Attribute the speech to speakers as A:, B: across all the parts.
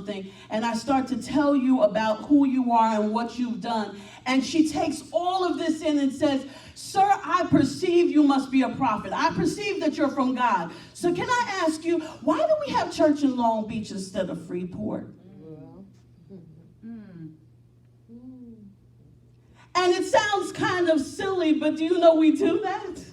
A: something, and I start to tell you about who you are and what you've done, and she takes all of this in and says, sir, I perceive you must be a prophet. I perceive that you're from God. So can I ask you, why do we have church in Long Beach instead of Freeport? And it sounds kind of silly, but do you know we do that?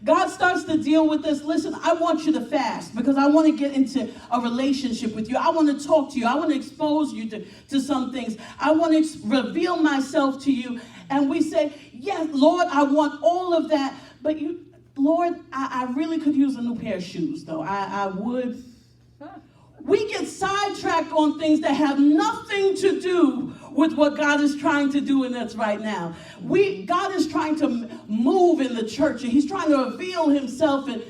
A: God starts to deal with this. Listen, I want you to fast because I want to get into a relationship with you. I want to talk to you. I want to expose you to some things. I want to reveal myself to you. And we say, yes, Lord, I want all of that. But Lord, I really could use a new pair of shoes, though. I would. We get sidetracked on things that have nothing to do with what God is trying to do in us right now. God is trying to move in the church, and he's trying to reveal himself. And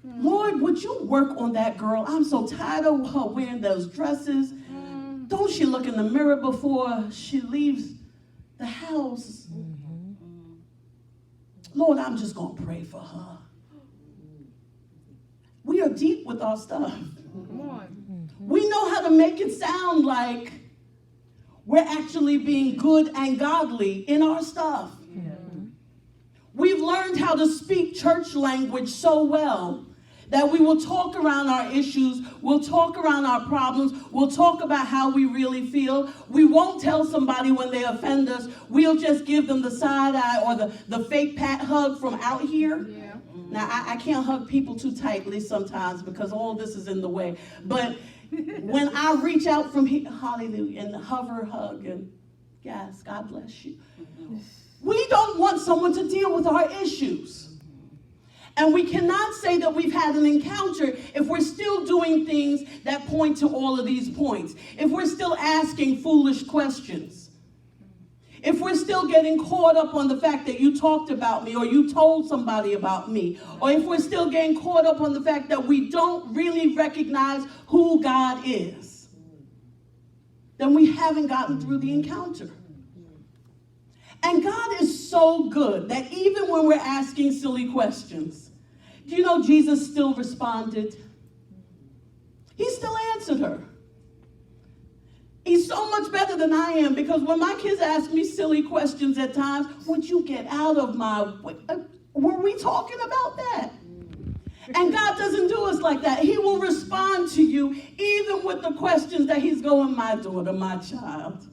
A: Lord, would you work on that girl? I'm so tired of her wearing those dresses. Don't she look in the mirror before she leaves the house? Lord, I'm just going to pray for her. We are deep with our stuff. Come on. We know how to make it sound like we're actually being good and godly in our stuff. Yeah. We've learned how to speak church language so well that we will talk around our issues, we'll talk around our problems, we'll talk about how we really feel. We won't tell somebody when they offend us. We'll just give them the side eye or the fake pat hug from out here. Yeah. Now, I can't hug people too tightly sometimes because all this is in the way. But when I reach out from here, hallelujah, and hover, hug, and yes, God bless you. We don't want someone to deal with our issues. And we cannot say that we've had an encounter if we're still doing things that point to all of these points. If we're still asking foolish questions. If we're still getting caught up on the fact that you talked about me or you told somebody about me, or if we're still getting caught up on the fact that we don't really recognize who God is, then we haven't gotten through the encounter. And God is so good that even when we're asking silly questions, do you know Jesus still responded? He still answered her. He's so much better than I am, because when my kids ask me silly questions at times, would you get out of my way? Were we talking about that? And God doesn't do us like that. He will respond to you even with the questions that he's going, my daughter, my child.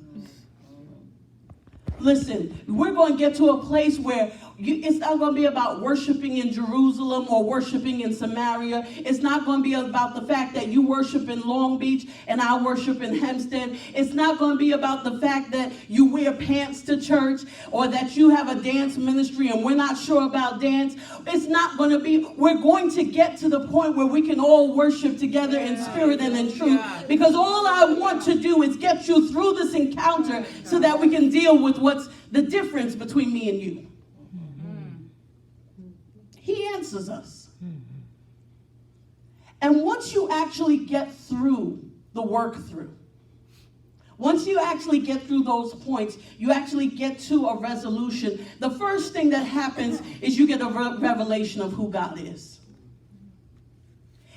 A: Listen, we're going to get to a place where it's not going to be about worshiping in Jerusalem or worshiping in Samaria. It's not going to be about the fact that you worship in Long Beach and I worship in Hempstead. It's not going to be about the fact that you wear pants to church or that you have a dance ministry and we're not sure about dance. It's not going to be, we're going to get to the point where we can all worship together in spirit and in truth. Because all I want to do is get you through this encounter so that we can deal with what's the difference between me and you. He answers us. And once you actually get through the work through, once you actually get through those points, you actually get to a resolution. The first thing that happens is you get a revelation of who God is.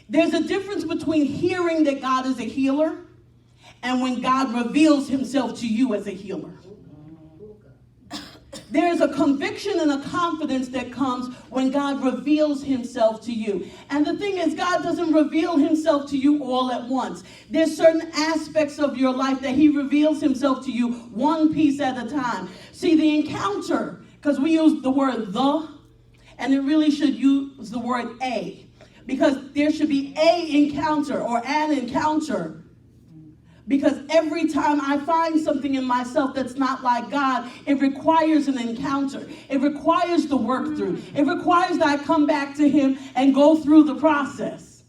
A: There's a difference between hearing that God is a healer and when God reveals himself to you as a healer. There's a conviction and a confidence that comes when God reveals himself to you. And the thing is, God doesn't reveal himself to you all at once. There's certain aspects of your life that he reveals himself to you one piece at a time. See, the encounter, because we use the word the, and it really should use the word a, because there should be a encounter or an encounter. Because every time I find something in myself that's not like God, it requires an encounter. It requires the work through. It requires that I come back to him and go through the process.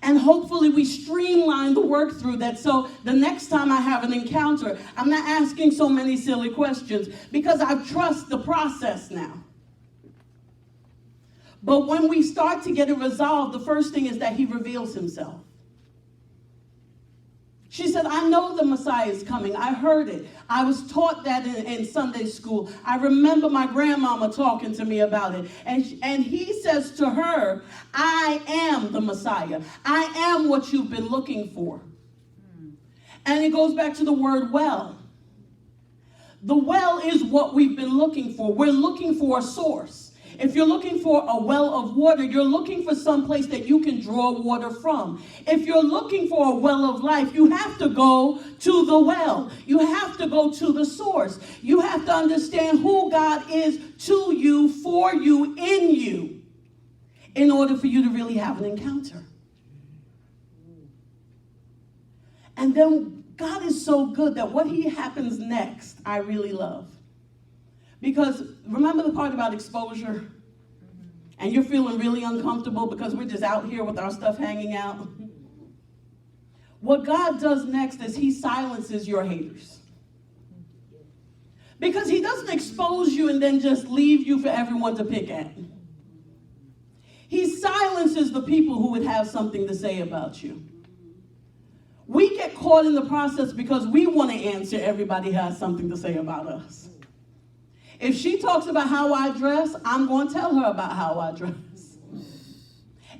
A: And hopefully we streamline the work through that, so the next time I have an encounter, I'm not asking so many silly questions because I trust the process now. But when we start to get it resolved, the first thing is that he reveals himself. She said, I know the Messiah is coming. I heard it. I was taught that in Sunday school. I remember my grandmama talking to me about it. And he says to her, I am the Messiah. I am what you've been looking for. And it goes back to the word well. The well is what we've been looking for. We're looking for a source. If you're looking for a well of water, you're looking for some place that you can draw water from. If you're looking for a well of life, you have to go to the well. You have to go to the source. You have to understand who God is to you, for you, in you, in order for you to really have an encounter. And then God is so good that what happens next, I really love. Because remember the part about exposure? And you're feeling really uncomfortable because we're just out here with our stuff hanging out. What God does next is he silences your haters. Because he doesn't expose you and then just leave you for everyone to pick at. He silences the people who would have something to say about you. We get caught in the process because we want to answer everybody who has something to say about us. If she talks about how I dress, I'm going to tell her about how I dress.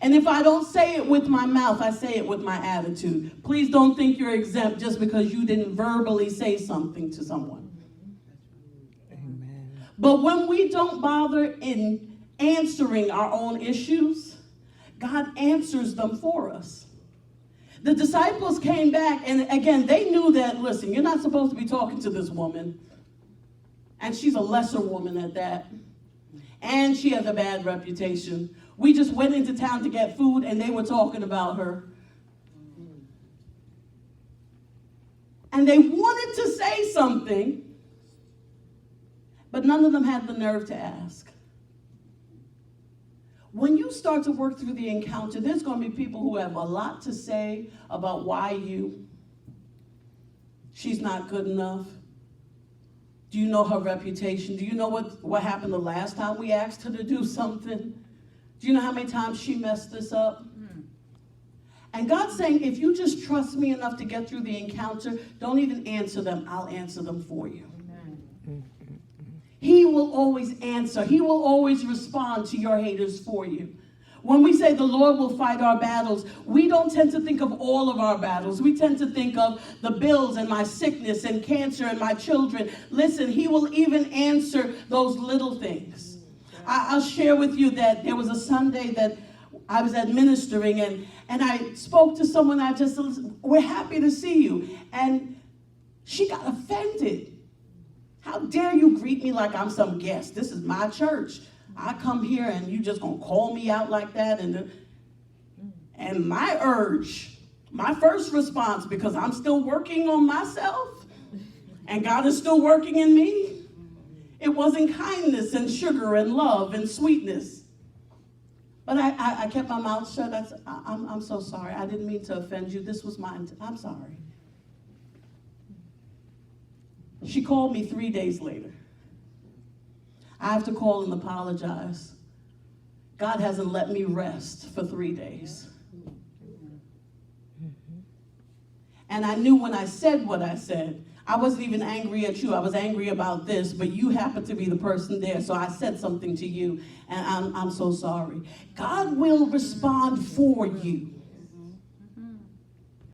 A: And if I don't say it with my mouth, I say it with my attitude. Please don't think you're exempt just because you didn't verbally say something to someone. Amen. But when we don't bother in answering our own issues, God answers them for us. The disciples came back, and again, they knew that, listen, you're not supposed to be talking to this woman. And she's a lesser woman at that. And she has a bad reputation. We just went into town to get food, and they were talking about her. And they wanted to say something, but none of them had the nerve to ask. When you start to work through the encounter, there's going to be people who have a lot to say about why she's not good enough. Do you know her reputation? Do you know what happened the last time we asked her to do something? Do you know how many times she messed this up? And God's saying, if you just trust me enough to get through the encounter, don't even answer them. I'll answer them for you. Amen. He will always answer. He will always respond to your haters for you. When we say the Lord will fight our battles, we don't tend to think of all of our battles. We tend to think of the bills and my sickness and cancer and my children. Listen, he will even answer those little things. I'll share with you that there was a Sunday that I was administering and I spoke to someone. I just said, we're happy to see you. And she got offended. How dare you greet me like I'm some guest? This is my church. I come here and you just gonna call me out like that? And my urge, my first response, because I'm still working on myself and God is still working in me, it wasn't kindness and sugar and love and sweetness. But I kept my mouth shut. I said, I'm so sorry. I didn't mean to offend you. This was I'm sorry. She called me 3 days later. I have to call and apologize. God hasn't let me rest for 3 days. And I knew when I said what I said, I wasn't even angry at you. I was angry about this, but you happened to be the person there, so I said something to you, and I'm so sorry. God will respond for you.